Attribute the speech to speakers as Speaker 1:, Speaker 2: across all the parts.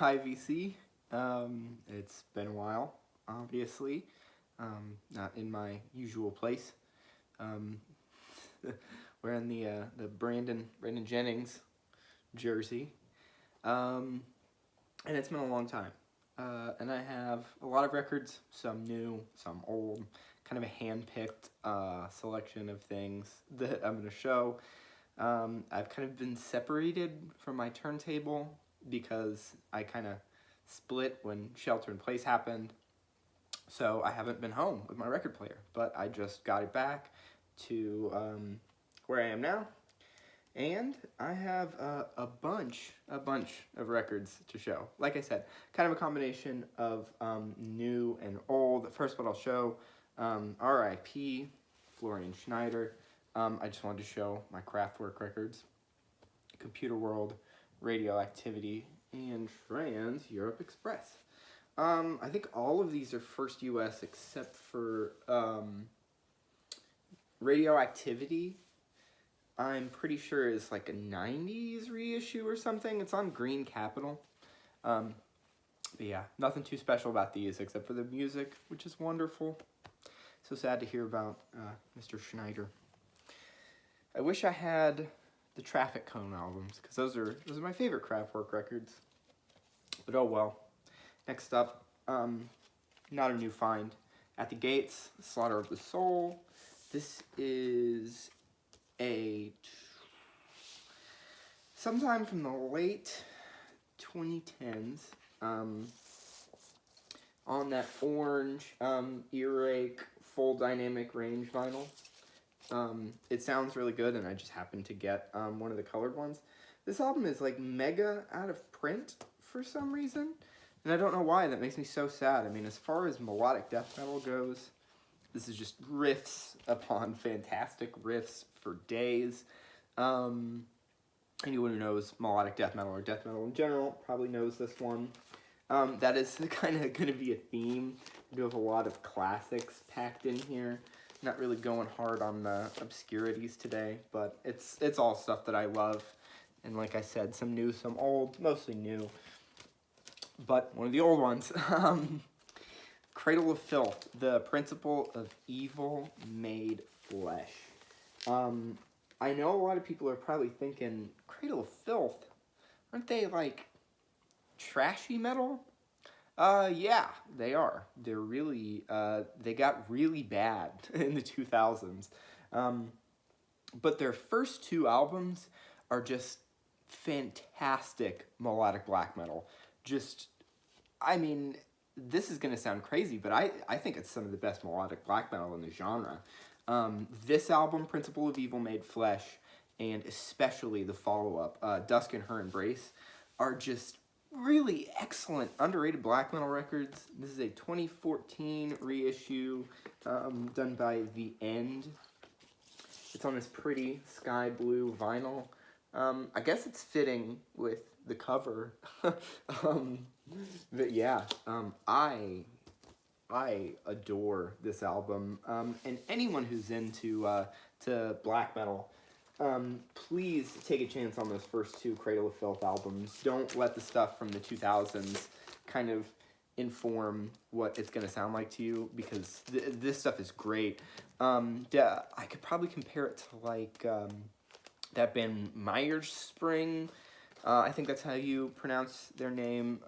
Speaker 1: Hi VC. It's been a while, obviously. Not in my usual place. Um, Wearing the Brandon Jennings jersey. Um, and it's been a long time. And I have a lot of records, some new, some old, kind of a hand-picked selection of things that I'm going to show. I've kind of been separated from my turntable because I kind of split when shelter in place happened. So I haven't been home with my record player, but I just got it back to where I am now. And I have a bunch of records to show. Like I said, kind of a combination of new and old. First, what I'll show, R.I.P. Florian Schneider. I just wanted to show my Kraftwerk records, Computer World, Radioactivity, and Trans Europe Express. I think all of these are first US except for Radioactivity. I'm pretty sure is like a 90s reissue or something. It's on Green Capital. But yeah, nothing too special about these except for the music, which is wonderful. So sad to hear about Mr. Schneider. I wish I had the Traffic Cone albums, because those are my favorite Kraftwerk records. But oh well. Next up, not a new find. At the Gates, Slaughter of the Soul. This is sometime from the late 2010s, on that orange earache full dynamic range vinyl. It sounds really good, and I just happened to get one of the colored ones. This album is like mega out of print for some reason, and I don't know why. That makes me so sad. I mean, as far as melodic death metal goes, this is just riffs upon fantastic riffs for days. Anyone who knows melodic death metal or death metal in general probably knows this one. That is kind of going to be a theme. I do have a lot of classics packed in here. Not really going hard on the obscurities today, but it's all stuff that I love. And like I said, some new, some old, mostly new. But one of the old ones. Cradle of Filth, the Principle of Evil Made Flesh. I know a lot of people are probably thinking, Cradle of Filth, aren't they like trashy metal? Yeah, they are. They're really, they got really bad in the 2000s. But their first two albums are just fantastic melodic black metal. Just, I mean, this is going to sound crazy, but I think it's some of the best melodic black metal in the genre. This album, Principle of Evil Made Flesh, and especially the follow-up, Dusk in Her Embrace, are just really excellent, underrated black metal records. This is a 2014 reissue done by The End. It's on this pretty sky blue vinyl. I guess it's fitting with the cover. But yeah, I adore this album. And anyone who's into to black metal, please take a chance on those first two Cradle of Filth albums. Don't let the stuff from the 2000s kind of inform what it's going to sound like to you, because this stuff is great. Yeah, I could probably compare it to like that band Myers Spring. I think that's how you pronounce their name.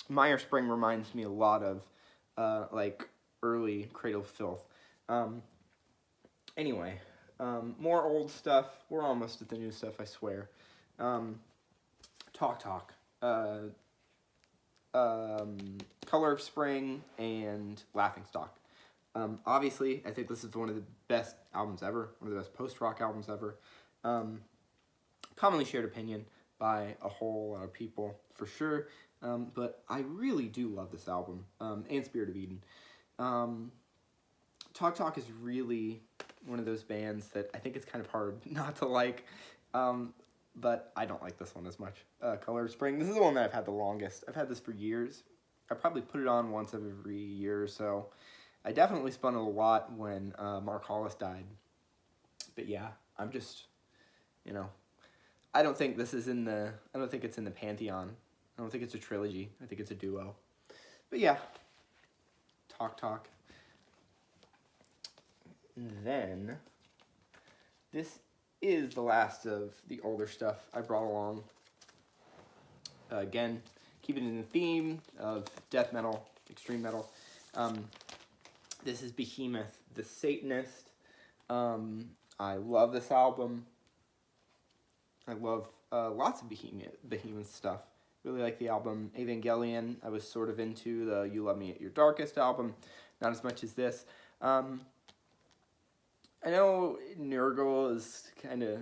Speaker 1: Meyer Spring reminds me a lot of like early Cradle of Filth. Anyway, more old stuff. We're almost at the new stuff, I swear. Talk. Color of Spring and Laughingstock. Obviously, I think this is one of the best albums ever, one of the best post-rock albums ever. Commonly shared opinion by a whole lot of people, for sure. But I really do love this album, and Spirit of Eden. Talk is really one of those bands that I think it's kind of hard not to like, but I don't like this one as much. Color of Spring, this is the one that I've had the longest. I've had this for years. I probably put it on once every year or so. I definitely spun it a lot when Mark Hollis died. But yeah, I'm just, I don't think this is in the, I don't think it's in the pantheon. I don't think it's a trilogy. I think it's a duo. But yeah, talk. And then, this is the last of the older stuff I brought along. Again, keeping in the theme of death metal, extreme metal. This is Behemoth the Satanist. I love this album. I love lots of Behemoth stuff. Really like the album Evangelion. I was sort of into the You Love Me at Your Darkest album. Not as much as this. I know Nurgle is kind of,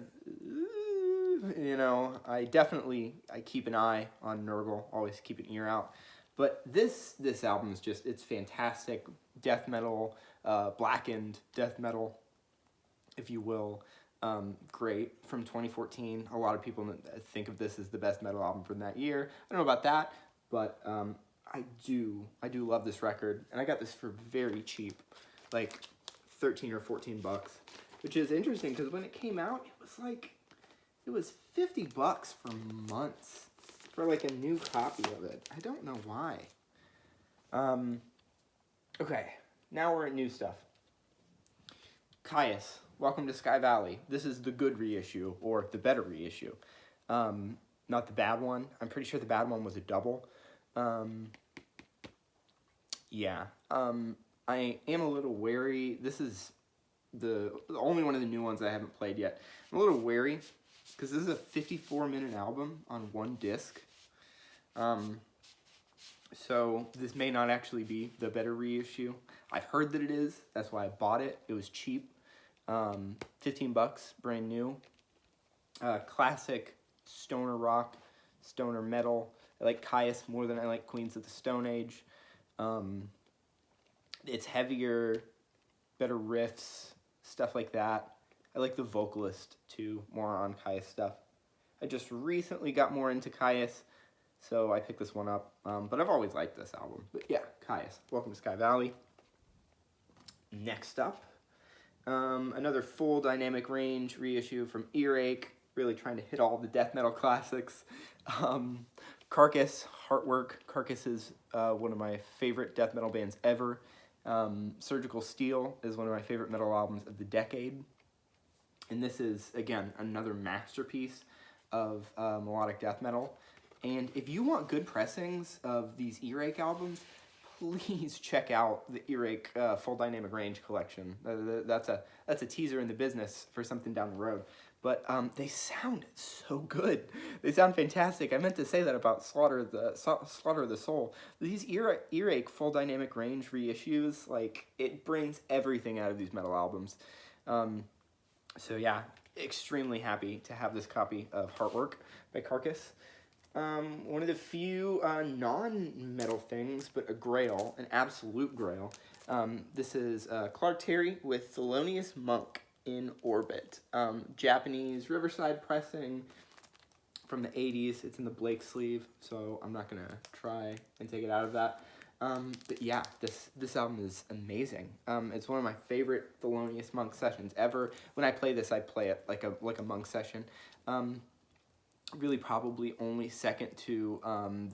Speaker 1: you know, I keep an eye on Nurgle. Always keep an ear out. But this album is just, it's fantastic. Death metal, blackened death metal, if you will. Great, from 2014. A lot of people think of this as the best metal album from that year. I don't know about that, but I do love this record, and I got this for very cheap, like 13 or 14 bucks, which is interesting because when it came out, it was 50 bucks for months for like a new copy of it. I don't know why. Okay, now we're at new stuff. Caius, Welcome to Sky Valley. This is the good reissue, or the better reissue. Not the bad one. I'm pretty sure the bad one was a double. Yeah. I am a little wary. This is the only one of the new ones I haven't played yet. I'm a little wary, because this is a 54-minute album on one disc. So this may not actually be the better reissue. I've heard that it is. That's why I bought it. It was cheap. 15 bucks, brand new. Classic stoner rock, stoner metal. I like Caius more than I like Queens of the Stone Age. It's heavier, better riffs, stuff like that. I like the vocalist too, more on Caius stuff. I just recently got more into Caius, so I picked this one up. But I've always liked this album. But yeah, Caius, Welcome to Sky Valley. Next up, another full dynamic range reissue from Earache, really trying to hit all the death metal classics. Carcass, Heartwork. Carcass is one of my favorite death metal bands ever. Surgical Steel is one of my favorite metal albums of the decade. And this is, again, another masterpiece of melodic death metal. And if you want good pressings of these Earache albums, please check out the Earache Full Dynamic Range collection. That's a teaser in the business for something down the road. But they sound so good. They sound fantastic. I meant to say that about Slaughter of the Soul. These Earache Full Dynamic Range reissues, like, it brings everything out of these metal albums. So yeah, extremely happy to have this copy of Heartwork by Carcass. One of the few non-metal things, but a grail, an absolute grail. This is Clark Terry with Thelonious Monk in Orbit. Japanese Riverside pressing from the 80s. It's in the Blake sleeve, so I'm not going to try and take it out of that. But yeah, this album is amazing. It's one of my favorite Thelonious Monk sessions ever. When I play this, I play it like a Monk session. Really probably only second to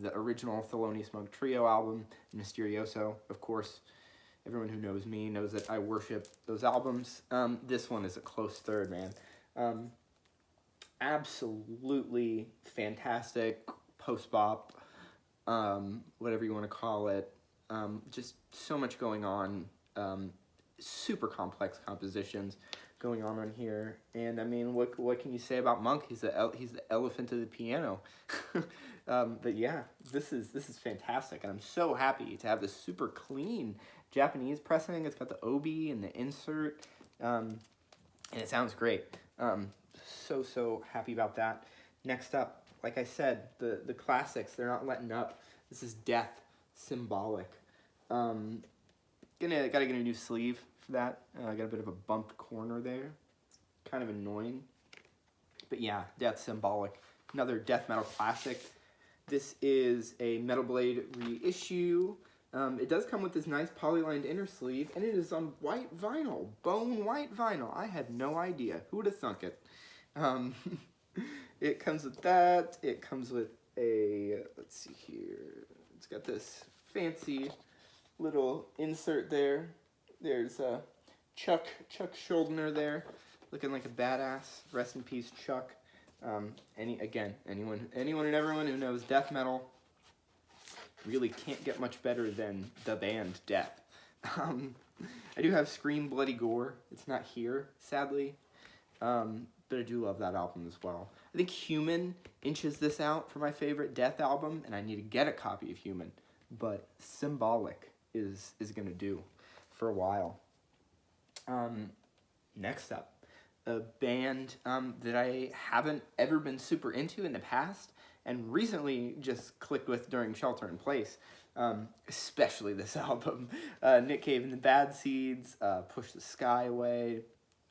Speaker 1: the original Thelonious Monk Trio album, Mysterioso. Of course, everyone who knows me knows that I worship those albums. This one is a close third, man. Absolutely fantastic post-bop, whatever you want to call it. Just so much going on. Super complex compositions going on here, and I mean, what can you say about Monk? He's the elephant of the piano. But yeah, this is fantastic, and I'm so happy to have this super clean Japanese pressing. It's got the obi and the insert, and it sounds great. So happy about that. Next up, like I said, the classics, they're not letting up. This is Death Symbolic. Gotta get a new sleeve for that. I got a bit of a bumped corner there. Kind of annoying. But yeah, Death Symbolic. Another death metal classic. This is a Metal Blade reissue. It does come with this nice polylined inner sleeve, and it is on white vinyl. Bone white vinyl. I had no idea. Who would have thunk it? It comes with that. It comes with a, let's see here. It's got this fancy little insert there. There's Chuck Schuldiner there, looking like a badass. Rest in peace, Chuck. Anyone and everyone who knows death metal really can't get much better than the band Death. I do have Scream Bloody Gore. It's not here, sadly, but I do love that album as well. I think Human inches this out for my favorite Death album, and I need to get a copy of Human, but Symbolic is going to do for a while. Next up, a band that I haven't ever been super into in the past, and recently just clicked with during Shelter in Place, especially this album. Nick Cave and the Bad Seeds, Push the Sky Away,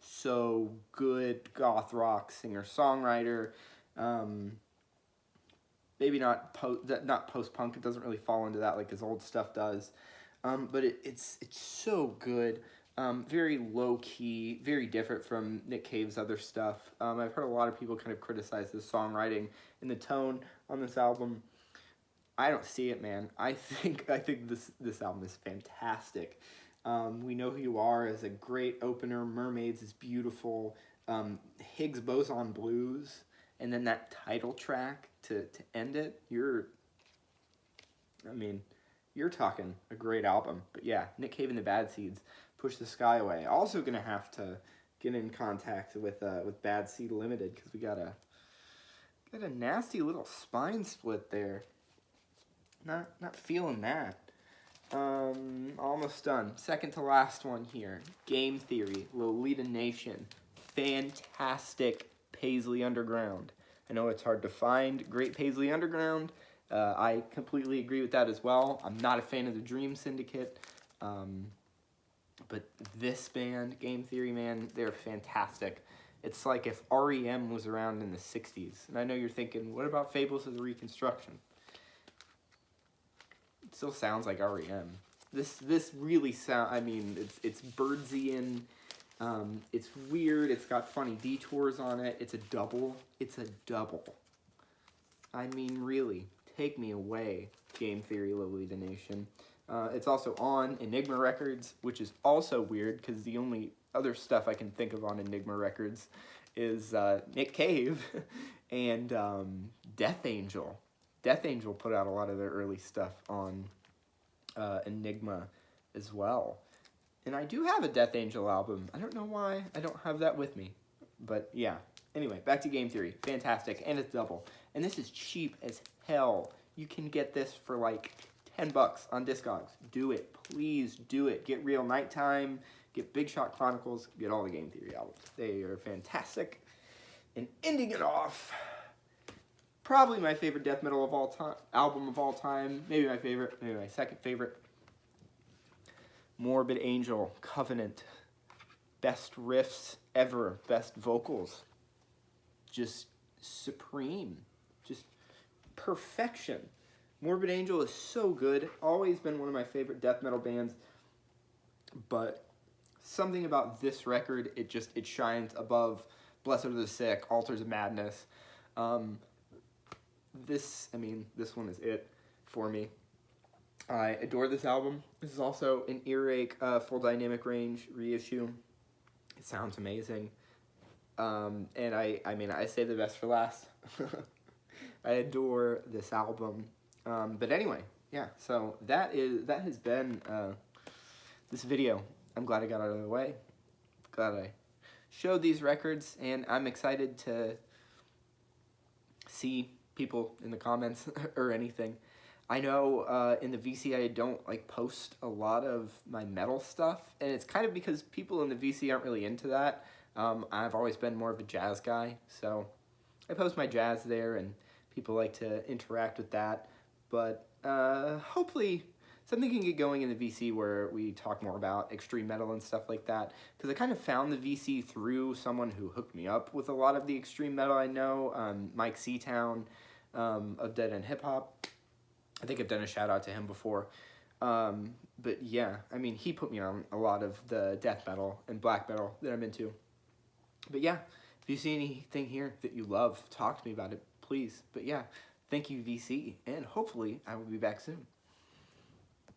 Speaker 1: so good goth rock singer-songwriter. Maybe not post-punk, it doesn't really fall into that like his old stuff does, but it's so good. Very low-key, very different from Nick Cave's other stuff. I've heard a lot of people kind of criticize the songwriting and the tone on this album. I don't see it, man. I think this album is fantastic. We Know Who You Are is a great opener. Mermaids is beautiful. Higgs Boson Blues, and then that title track to end it. You're talking a great album. But yeah, Nick Cave and the Bad Seeds, Push the Sky Away. Also gonna have to get in contact with Bad Seed Limited, because we got a nasty little spine split there. Not feeling that. Almost done. Second to last one here. Game Theory, Lolita Nation. Fantastic Paisley Underground. I know it's hard to find great Paisley Underground. I completely agree with that as well. I'm not a fan of the Dream Syndicate. But this band, Game Theory, man, they're fantastic. It's like if REM was around in the 60s. And I know you're thinking, what about Fables of the Reconstruction? It still sounds like REM. This really it's Birdsian. It's weird. It's got funny detours on it. It's a double. I mean, really, take me away, Game Theory, Lolita Nation. It's also on Enigma Records, which is also weird, because the only other stuff I can think of on Enigma Records is Nick Cave and Death Angel. Death Angel put out a lot of their early stuff on Enigma as well. And I do have a Death Angel album. I don't know why I don't have that with me. But yeah. Anyway, back to Game Theory. Fantastic. And it's double. And this is cheap as hell. You can get this for like $10 on Discogs. Do it. Please do it. Get Real Nighttime. Get Big Shot Chronicles. Get all the Game Theory albums. They are fantastic. And ending it off, probably my favorite death metal of all time, album of all time. Maybe my favorite. Maybe my second favorite. Morbid Angel, Covenant. Best riffs ever. Best vocals. Just supreme. Just perfection. Morbid Angel is so good. Always been one of my favorite death metal bands. But something about this record, it shines above Blessed Are the Sick, Altars of Madness. This one is it for me. I adore this album. This is also an Earache Full Dynamic Range reissue. It sounds amazing. And I say the best for last. I adore this album. But anyway, yeah, so that has been this video. I'm glad I got out of the way. Glad I showed these records, and I'm excited to see people in the comments or anything. I know in the VC I don't post a lot of my metal stuff, and it's kind of because people in the VC aren't really into that. I've always been more of a jazz guy, so I post my jazz there, and people like to interact with that. But hopefully something can get going in the VC where we talk more about extreme metal and stuff like that, because I kind of found the VC through someone who hooked me up with a lot of the extreme metal I know, Mike Seatown of Dead End Hip Hop. I think I've done a shout out to him before. But yeah, he put me on a lot of the death metal and black metal that I'm into. But yeah, If you see anything here that you love, talk to me about it, please. But yeah, thank you, VC, and hopefully I will be back soon.